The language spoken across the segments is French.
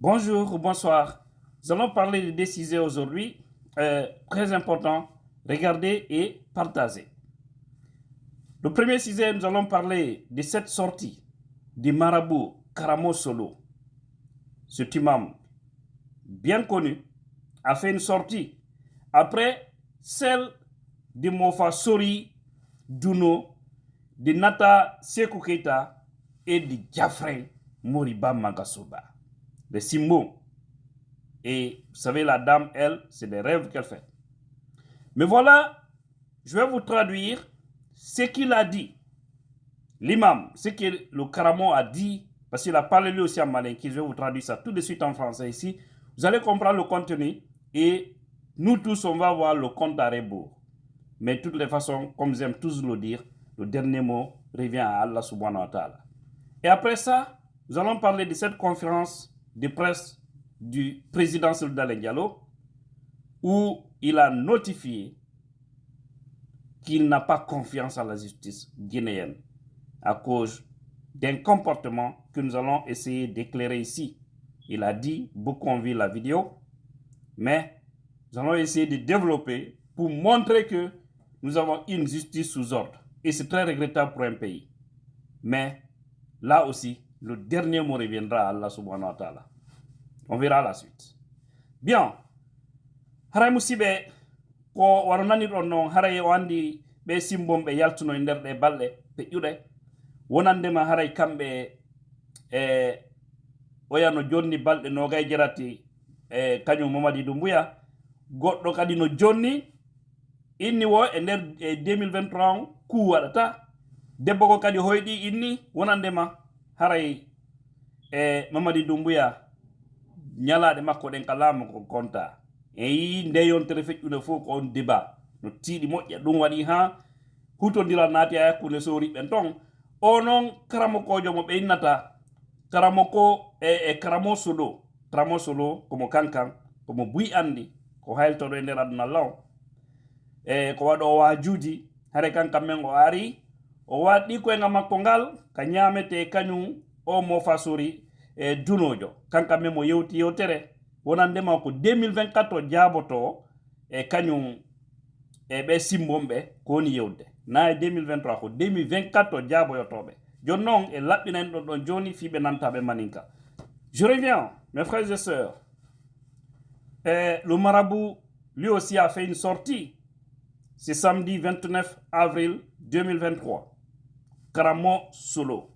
Bonjour ou bonsoir. Nous allons parler de deux sujets aujourd'hui, très important. Regardez et partagez. Le premier sujet, nous allons parler de cette sortie du marabout Karamo Solo. Cet imam bien connu a fait une sortie après celle de Mofa Sori Duno, de Nata Sekou Keita et de Diafré Moriba Mangasoba. Les Simbo. Et vous savez, la dame, elle, c'est des rêves qu'elle fait. Mais voilà, je vais vous traduire ce qu'il a dit. L'imam, ce que le Karamo a dit, parce qu'il a parlé lui aussi en malinki, je vais vous traduire ça tout de suite en français ici. Vous allez comprendre le contenu et nous tous, on va voir le compte à rebours. Mais de toutes les façons, comme j'aime tous le dire, le dernier mot revient à Allah subhanahu wa ta'ala. Et après ça, nous allons parler de cette conférence de presse du président Souleymane Dalen Diallo, où il a notifié qu'il n'a pas confiance en la justice guinéenne à cause d'un comportement que nous allons essayer d'éclairer ici. Il a dit, beaucoup ont vu la vidéo, mais nous allons essayer de développer pour montrer que nous avons une justice sous ordre. Et c'est très regrettable pour un pays. Mais là aussi, le dernier mot reviendra à Allah subhanahu wa ta'ala. On verra la suite. Bien. Haray musibe ko waro nani ɗon noon haray o andi ɓe simbom ɓe yaltuno e nder ɗe balɗe peƴƴuɗe wonandema haray kamɓe oyano jonni balɗe nogay jarati kañum Mamadou Doumbouya goɗɗo kadi no jonni inni wo e nder 2023 ku waɗata debbo ko kadi hoyɗi inni wonandema haray Mamadou Doumbouya ñalaɗe makko ɗen kalama ko konta e yi nde yontere feƴƴude fof ko on débat no tiiɗi moƴƴa ɗum waɗi ha hutodira naati ha hakkude sowriɓen ton o noon karamokojo mo ɓe innata karamoko karamo solo komo kankan komo buy andi ko hayltoɗo e nder aduna law ko waɗo wajuji hare kankan men o ari o waɗi koyga makko ngal ka ñamete kañum o Mofa Sori dunojo kankan men mo yewti yewtere wonandema ko 2024 o jaaboto kañum ɓe simbomɓe ko woni yewde na 2023 ko 2024 o jaaboyotoɓe joni noon e laɓɓinani ɗon joni fiɓe nantaɓe maninka. Je reviens, mes frères et sœurs. Le marabout lui aussi a fait une sortie ce samedi 29 avril 2023. Karamo Solo.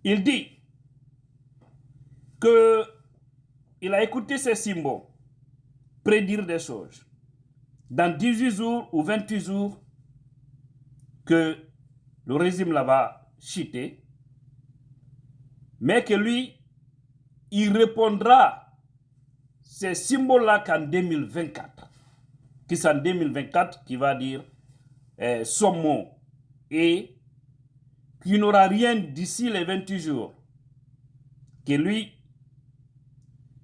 Il dit que il a écouté ces symboles prédire des choses. Dans 18 jours ou 28 jours, que le régime là va chuter, mais que lui, il répondra ces symboles-là qu'en 2024. Que c'est en 2024 qu'il va dire son mot et qu'il n'aura rien d'ici les 28 jours. Que lui,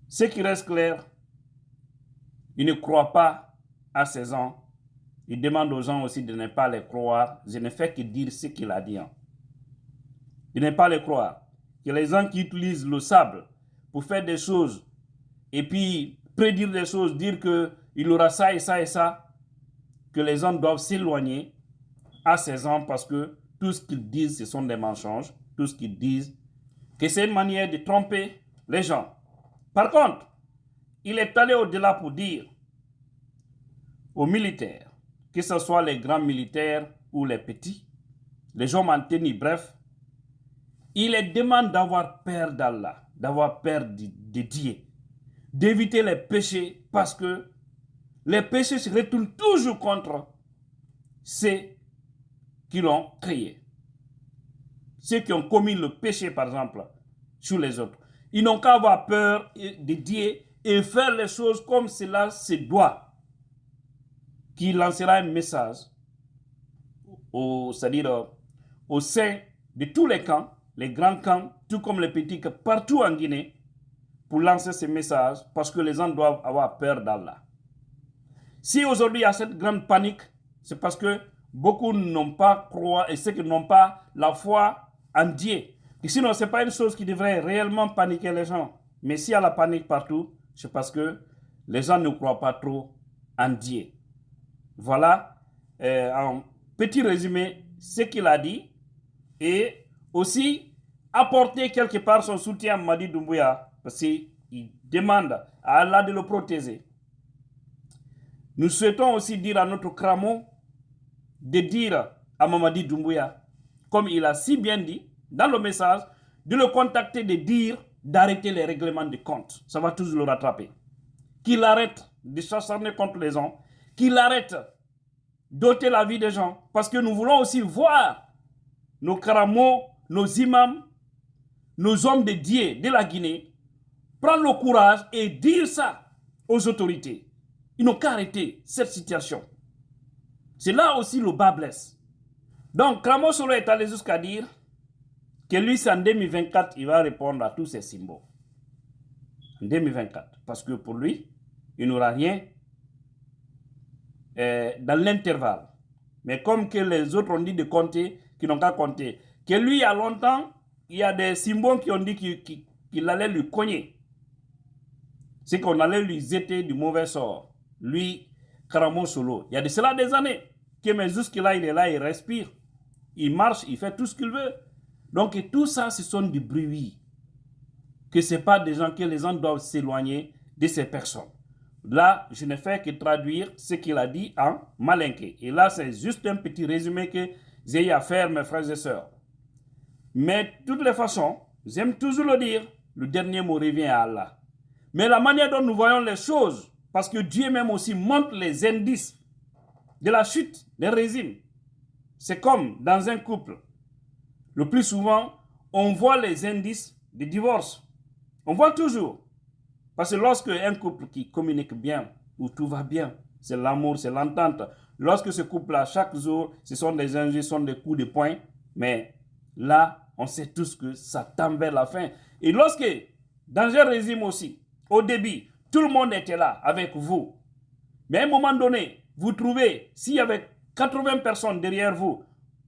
ce qui reste clair, il ne croit pas à ces gens. Il demande aux gens aussi de ne pas les croire. Je ne fais que dire ce qu'il a dit. De ne pas les croire. Que les gens qui utilisent le sable pour faire des choses et puis prédire des choses, dire qu'il aura ça et ça et ça, que les gens doivent s'éloigner à ces gens parce que tout ce qu'ils disent, ce sont des mensonges. Tout ce qu'ils disent, que c'est une manière de tromper les gens. Par contre, il est allé au-delà pour dire aux militaires, que ce soit les grands militaires ou les petits, les hommes en tenue, bref, il les demande d'avoir peur d'Allah, d'avoir peur de Dieu, d'éviter les péchés parce que les péchés se retournent toujours contre ceux qui l'ont créé. Ceux qui ont commis le péché, par exemple, sur les autres. Ils n'ont qu'à avoir peur de Dieu et faire les choses comme cela se doit. Qui lancera un message c'est-à-dire au sein de tous les camps, les grands camps, tout comme les petits camps, partout en Guinée, pour lancer ce message, parce que les gens doivent avoir peur d'Allah. Si aujourd'hui il y a cette grande panique, c'est parce que beaucoup n'ont pas croire et ceux qui n'ont pas la foi en Dieu. Et sinon, ce n'est pas une chose qui devrait réellement paniquer les gens. Mais s'il y a la panique partout, c'est parce que les gens ne croient pas trop en Dieu. Voilà, en petit résumé, ce qu'il a dit. Et aussi, apporter quelque part son soutien à Mamadi Doumbouya, parce qu'il demande à Allah de le protéger. Nous souhaitons aussi dire à notre Kramo de dire à Mamadi Doumbouya, comme il a si bien dit dans le message, de le contacter, de dire d'arrêter les règlements de compte. Ça va tous le rattraper. Qu'il arrête de s'acharner contre les gens, qu'il arrête d'ôter la vie des gens, parce que nous voulons aussi voir nos Karamos, nos imams, nos hommes de Dieu de la Guinée prendre le courage et dire ça aux autorités. Ils n'ont qu'à arrêter cette situation. C'est là aussi le bas blesse. Donc, Kramo Solo est allé jusqu'à dire que lui, c'est en 2024, il va répondre à tous ces symboles. En 2024. Parce que pour lui, il n'aura rien dans l'intervalle. Mais comme que les autres ont dit de compter, qu'ils n'ont qu'à compter. Que lui, il y a longtemps, il y a des symboles qui ont dit qu'il allait lui cogner. C'est qu'on allait lui jeter du mauvais sort. Lui, Kramo Solo. Il y a de cela des années. Mais jusque-là, il est là, il respire. Il marche, il fait tout ce qu'il veut. Donc, tout ça, ce sont du bruit. Que ce n'est pas des gens que les gens doivent s'éloigner de ces personnes. Là, je ne fais que traduire ce qu'il a dit en malinqué. Et là, c'est juste un petit résumé que j'ai à faire, mes frères et sœurs. Mais de toutes les façons, j'aime toujours le dire, le dernier mot revient à Allah. Mais la manière dont nous voyons les choses, parce que Dieu même aussi montre les indices de la chute des régimes. C'est comme dans un couple. Le plus souvent, on voit les indices de divorce. On voit toujours. Parce que lorsque un couple qui communique bien, où tout va bien, c'est l'amour, c'est l'entente. Lorsque ce couple-là, chaque jour, ce sont des injures, ce sont des coups de poing. Mais là, on sait tous que ça tend vers la fin. Et lorsque, dans un régime aussi, au début, tout le monde était là avec vous. Mais à un moment donné, vous trouvez, s'il y avait 80 personnes derrière vous,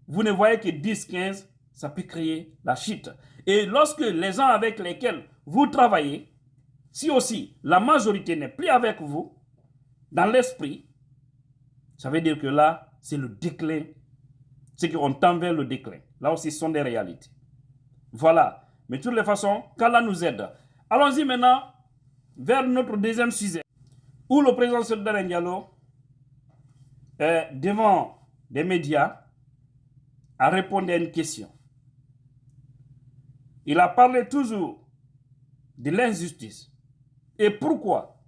vous ne voyez que 10, 15, ça peut créer la chute. Et lorsque les gens avec lesquels vous travaillez, si aussi la majorité n'est plus avec vous, dans l'esprit, ça veut dire que là, c'est le déclin. C'est qu'on tend vers le déclin. Là aussi, ce sont des réalités. Voilà. Mais de toutes les façons, qu'Allah nous aide. Allons-y maintenant vers notre deuxième sujet, où le président Souleymane Diallo, devant des médias, a répondu à une question. Il a parlé toujours de l'injustice. Et pourquoi?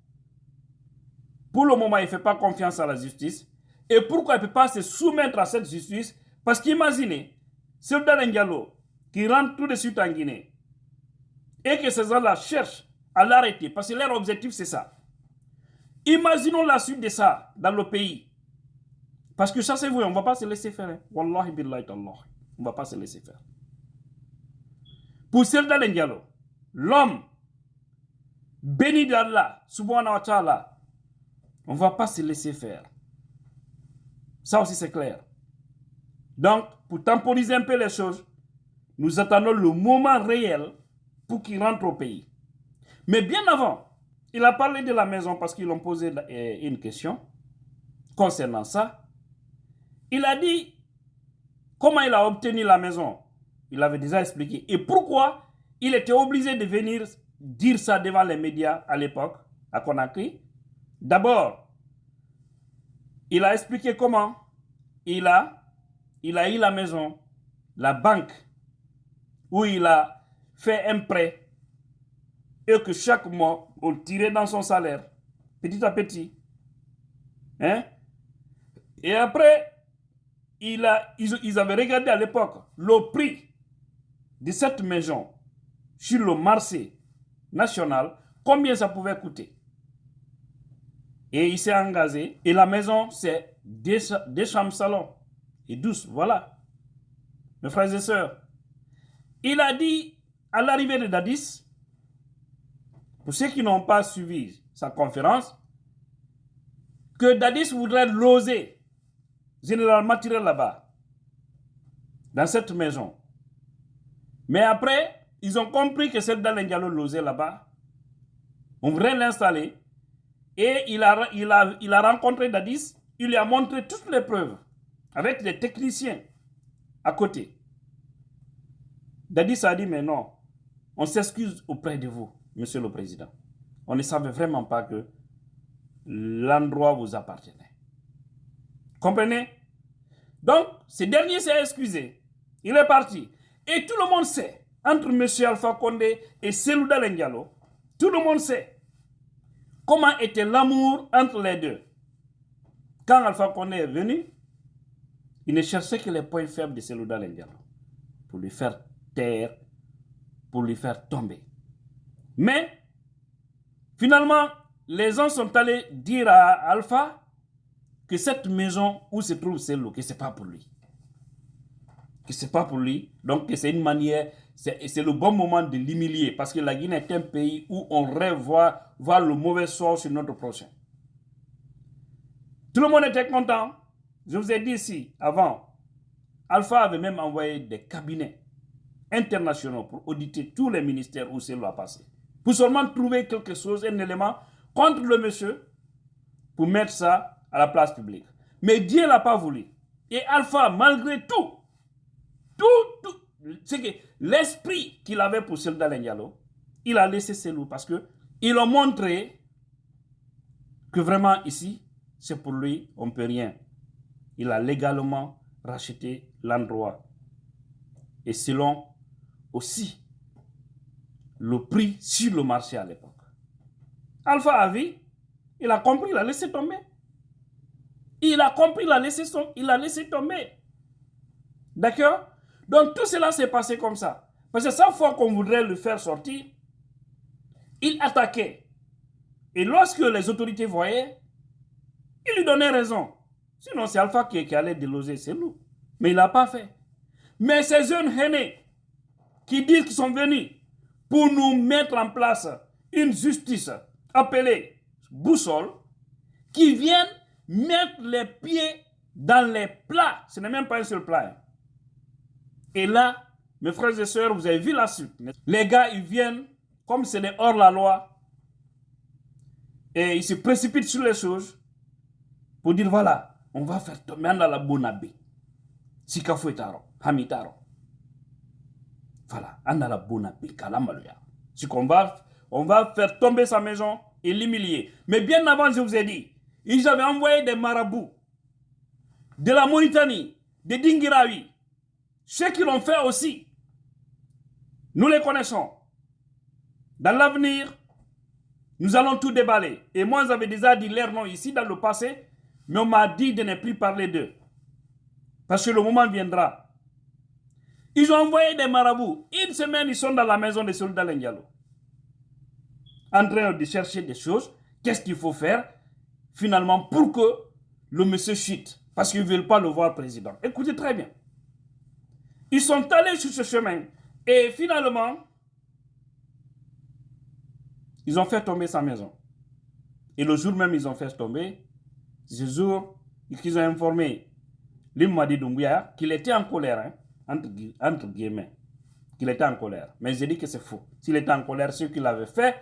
Pour le moment, il ne fait pas confiance à la justice. Et pourquoi il ne peut pas se soumettre à cette justice? Parce qu'imaginez, Souleymane Diallo qui rentre tout de suite en Guinée et que ces gens-là cherchent à l'arrêter, parce que leur objectif c'est ça. Imaginons la suite de ça dans le pays. Parce que ça c'est vrai, on ne va pas se laisser faire. Wallahi billahi tallah. On ne va pas se laisser faire. Pour Souleymane Diallo, l'homme béni d'Allah, subhanahu wa ta'ala, on ne va pas se laisser faire. Ça aussi c'est clair. Donc, pour temporiser un peu les choses, nous attendons le moment réel pour qu'il rentre au pays. Mais bien avant, il a parlé de la maison parce qu'ils l'ont posé une question concernant ça. Il a dit comment il a obtenu la maison. Il avait déjà expliqué. Et pourquoi il était obligé de venir dire ça devant les médias à l'époque, à Conakry. D'abord, il a expliqué comment il a eu la maison, la banque, où il a fait un prêt et que chaque mois, on tirait dans son salaire, petit à petit. Hein? Et après, ils avaient regardé à l'époque le prix de cette maison sur le marché national, combien ça pouvait coûter. Et il s'est engagé. Et la maison, c'est des chambres salon et 12, voilà. Mes frères et sœurs. Il a dit, à l'arrivée de Dadis, pour ceux qui n'ont pas suivi sa conférence, que Dadis voudrait loger Général Maturel là-bas, dans cette maison. Mais après, ils ont compris que Souleymane Diallo losait là-bas. On voudrait l'installer. Et il a rencontré Dadis. Il lui a montré toutes les preuves. Avec les techniciens à côté. Dadis a dit, mais non. On s'excuse auprès de vous, Monsieur le Président. On ne savait vraiment pas que l'endroit vous appartenait. Comprenez? Donc, ce dernier s'est excusé. Il est parti. Et tout le monde sait, entre M. Alpha Condé et Cellou Dalein Diallo, tout le monde sait comment était l'amour entre les deux. Quand Alpha Condé est venu, il ne cherchait que les points faibles de Cellou Dalein Diallo pour lui faire taire, pour lui faire tomber. Mais, finalement, les gens sont allés dire à Alpha que cette maison où se trouve Cellou, que ce n'est pas pour lui. Que ce n'est pas pour lui. Donc, que c'est une manière, c'est le bon moment de l'humilier. Parce que la Guinée est un pays où on rêve voir le mauvais sort sur notre prochain. Tout le monde était content. Je vous ai dit ici, avant, Alpha avait même envoyé des cabinets internationaux pour auditer tous les ministères où Cellou a passé. Pour seulement trouver quelque chose, un élément contre le monsieur, pour mettre ça à la place publique. Mais Dieu n'a pas voulu. Et Alpha, malgré tout, c'est que l'esprit qu'il avait pour Cellou Dalein Diallo, il a laissé Cellou parce qu'ils ont montré que vraiment ici, c'est pour lui, on ne peut rien. Il a légalement racheté l'endroit. Et selon aussi le prix sur le marché à l'époque. Alpha a vu, il a compris, il a laissé tomber. Il a compris, il a laissé tomber. D'accord? Donc tout cela s'est passé comme ça. Parce que chaque fois qu'on voudrait le faire sortir, il attaquait. Et lorsque les autorités voyaient, ils lui donnaient raison. Sinon c'est Alpha qui allait déloger Cellou. Mais il n'a pas fait. Mais ces jeunes aînés qui disent qu'ils sont venus pour nous mettre en place une justice appelée boussole, qui viennent mettre les pieds dans les plats. Ce n'est même pas un seul plat. Et là, mes frères et sœurs, vous avez vu la suite. Les gars, ils viennent, comme c'est des hors-la-loi, et ils se précipitent sur les choses pour dire, voilà, on va faire tomber dans la bonabé. Sikafouetaro, Hamitaro. Voilà, on a la bonabé, Kalamaluya. C'est qu'on on va faire tomber sa maison et l'humilier. Mais bien avant, je vous ai dit, ils avaient envoyé des marabouts de la Mauritanie, de Dingirawi. Ceux qui l'ont fait aussi, nous les connaissons. Dans l'avenir, nous allons tout déballer. Et moi, j'avais déjà dit leur nom ici dans le passé, mais on m'a dit de ne plus parler d'eux. Parce que le moment viendra. Ils ont envoyé des marabouts. Une semaine, ils sont dans la maison de Cellou Dalein Diallo. En train de chercher des choses. Qu'est-ce qu'il faut faire finalement pour que le monsieur chute. Parce qu'ils ne veulent pas le voir président. Écoutez très bien. Ils sont allés sur ce chemin. Et finalement, ils ont fait tomber sa maison. Et le jour même, ils ont fait tomber. Ce jour, ils ont informé Limadi Doumbouya qu'il était en colère, hein, entre guillemets. Qu'il était en colère. Mais j'ai dit que c'est faux. S'il était en colère, ce qu'il avait fait,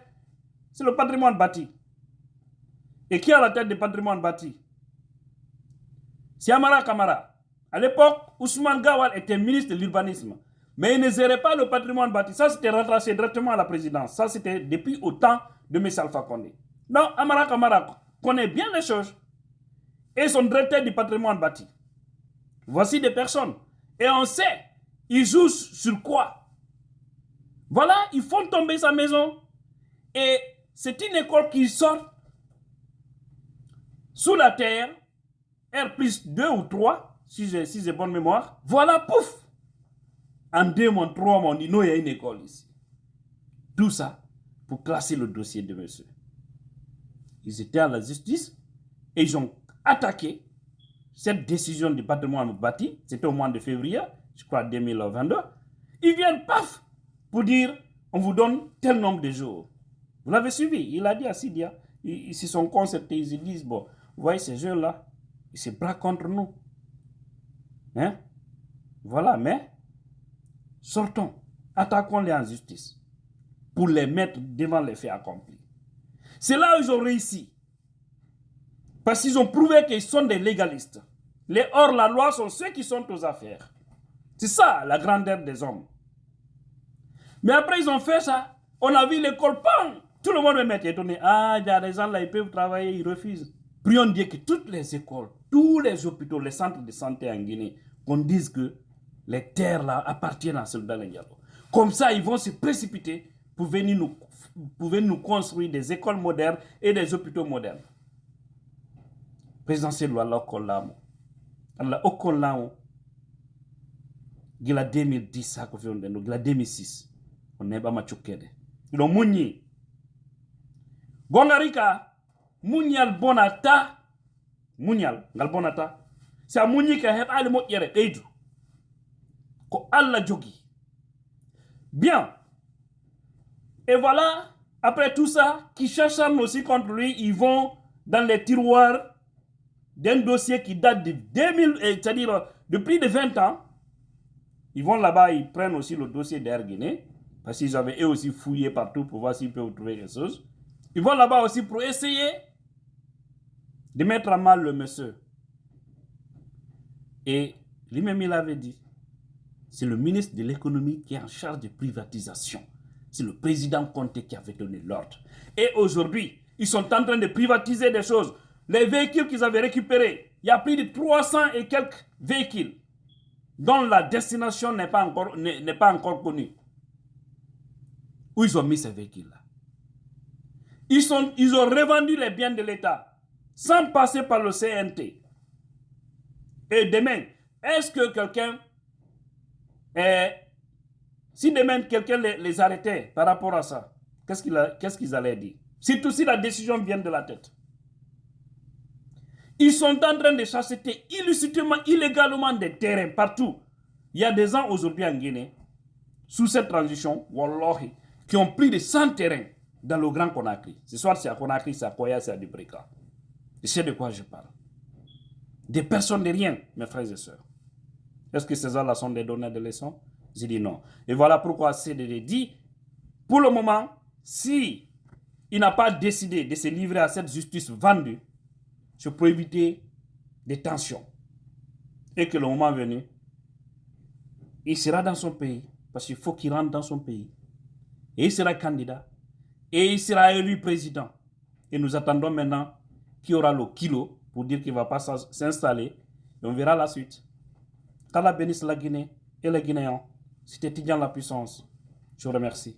c'est le patrimoine bâti. Et qui a la tête du patrimoine bâti? C'est Amara Kamara. À l'époque, Ousmane Gawal était ministre de l'urbanisme. Mais il ne gérait pas le patrimoine bâti. Ça, c'était rattaché directement à la présidence. Ça, c'était depuis au temps de M. Alpha Condé. Donc, Amara Kamara connaît bien les choses. Et son directeur du patrimoine bâti. Voici des personnes. Et on sait, ils jouent sur quoi? Voilà, ils font tomber sa maison. Et c'est une école qui sort sous la terre, R+2 ou 3, si j'ai bonne mémoire. Voilà, pouf! En 2 mois, 3 mois, on dit non, il y a une école ici. Tout ça pour classer le dossier de monsieur. Ils étaient à la justice et ils ont attaqué cette décision du patrimoine bâti. C'était au mois de février, je crois 2022. Ils viennent, paf, pour dire on vous donne tel nombre de jours. Vous l'avez suivi, il a dit à Sidia. Ils se sont concertés, ils disent bon, vous voyez ces jeux-là, ils se braquent contre nous. Hein? Voilà, mais sortons, attaquons-les en justice pour les mettre devant les faits accomplis. C'est là où ils ont réussi. Parce qu'ils ont prouvé qu'ils sont des légalistes. Les hors-la-loi sont ceux qui sont aux affaires. C'est ça, la grandeur des hommes. Mais après, ils ont fait ça. On a vu l'école, pan! Tout le monde me met étonné. Ah, il y a des gens là, ils peuvent travailler, ils refusent. Prions Dieu que toutes les écoles, tous les hôpitaux, les centres de santé en Guinée, qu'on dise que les terres là appartiennent à Soldat Diallo. Comme ça, ils vont se précipiter pour venir nous construire des écoles modernes et des hôpitaux modernes. Présidentiel Allah Kolamo. Allah Okolamo. Il a 2010, ça, il a 2006. On n'est pas machukede. Ils ont mouni. Gonarika, Mounial Bonata, Mounial, Galbonata, c'est à Mounika Heb Al Motiere, Eidou. Ko Allah Jogi. Bien. Et voilà, après tout ça, qui cherchent aussi contre lui, ils vont dans les tiroirs d'un dossier qui date de 2000, c'est-à-dire de plus de 20 ans. Ils vont là-bas, ils prennent aussi le dossier d'Air Guinée, parce qu'ils avaient eux aussi fouillé partout pour voir s'ils peuvent trouver quelque chose. Ils vont là-bas aussi pour essayer de mettre à mal le monsieur. Et lui-même, il avait dit, c'est le ministre de l'économie qui est en charge de privatisation. C'est le président Conté qui avait donné l'ordre. Et aujourd'hui, ils sont en train de privatiser des choses. Les véhicules qu'ils avaient récupérés, il y a plus de 300 et quelques véhicules dont la destination n'est pas encore connue. Où ils ont mis ces véhicules-là? Ils ont revendu les biens de l'État sans passer par le CNT. Et demain, est-ce que quelqu'un, si demain quelqu'un les arrêtait par rapport à ça, qu'est-ce qu'ils allaient dire? Surtout si la décision vient de la tête. Ils sont en train de s'acheter illicitement, illégalement des terrains partout. Il y a des gens aujourd'hui en Guinée, sous cette transition, wallahi, qui ont pris de 100 terrains dans le Grand Conakry. Ce soir, c'est à Conakry, c'est à Koya, c'est à Dubrika. Je sais de quoi je parle. Des personnes de rien, mes frères et sœurs. Est-ce que ces gens-là sont des donneurs de leçons? J'ai dit non. Et voilà pourquoi CDD dit, pour le moment, si il n'a pas décidé de se livrer à cette justice vendue, c'est pour éviter des tensions. Et que le moment venu, il sera dans son pays, parce qu'il faut qu'il rentre dans son pays. Et il sera candidat. Et il sera élu président. Et nous attendons maintenant qu'il y aura le kilo pour dire qu'il ne va pas s'installer. Et on verra la suite. Qu'Allah bénisse la Guinée et les Guinéens. C'était Tidjan la puissance. Je vous remercie.